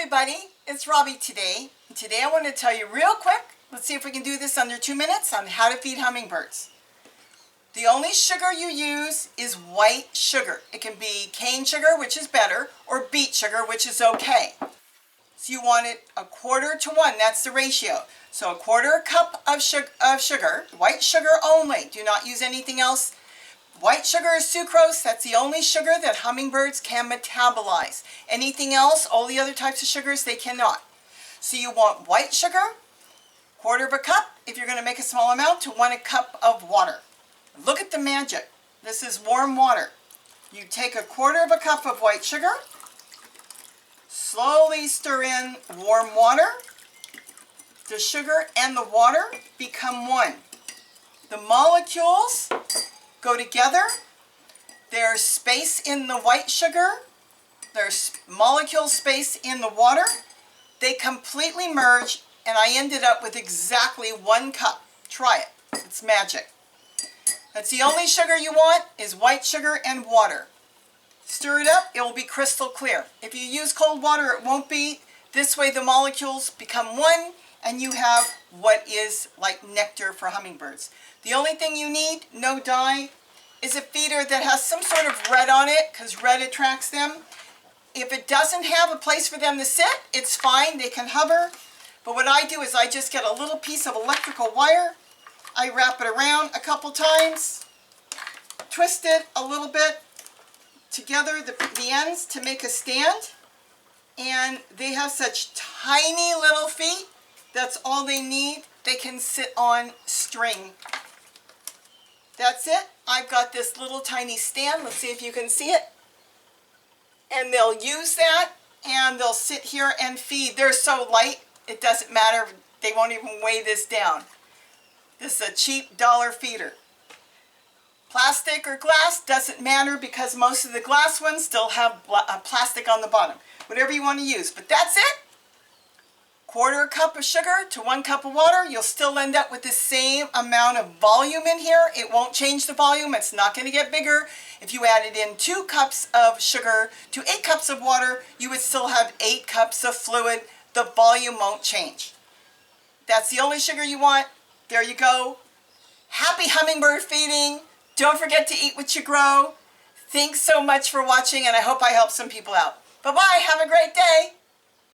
everybody, it's Robbie today. Today I want to tell you real quick, let's see if we can do this under 2 minutes, on how to feed hummingbirds. The only sugar you use is white sugar. It can be cane sugar, which is better, or beet sugar, which is okay. So you want it 1/4 to 1, that's the ratio. So 1/4 cup of sugar, white sugar only, do not use anything else. White sugar is sucrose, that's the only sugar that hummingbirds can metabolize. Anything else, all the other types of sugars, they cannot. So you want white sugar, 1/4 cup, if you're going to make a small amount, to 1 cup of water. Look at the magic. This is warm water. You take 1/4 cup of white sugar, slowly stir in warm water. The sugar and the water become one. The molecules go together. There's space in the white sugar. There's molecule space in the water. They completely merge, and I ended up with exactly 1 cup. Try it. It's magic. That's the only sugar you want, is white sugar and water. Stir it up, it will be crystal clear. If you use cold water, it won't be. This way the molecules become one, and you have what is like nectar for hummingbirds. The only thing you need, no dye, is a feeder that has some sort of red on it, because red attracts them. If it doesn't have a place for them to sit, it's fine, they can hover. But what I do is I just get a little piece of electrical wire, I wrap it around a couple times, twist it a little bit together, the ends, to make a stand. And they have such tiny little feet, that's all they need. They can sit on string. That's it. I've got this little tiny stand. Let's see if you can see it. And they'll use that, and they'll sit here and feed. They're so light, it doesn't matter. They won't even weigh this down. This is a cheap dollar feeder. Plastic or glass, doesn't matter, because most of the glass ones still have plastic on the bottom. Whatever you want to use, but that's it. 1/4 cup of sugar to 1 cup of water. You'll still end up with the same amount of volume in here. It won't change the volume. It's not going to get bigger. If you added in 2 cups of sugar to 8 cups of water, you would still have 8 cups of fluid. The volume won't change. That's the only sugar you want. There you go. Happy hummingbird feeding. Don't forget to eat what you grow. Thanks so much for watching, and I hope I helped some people out. Bye-bye. Have a great day.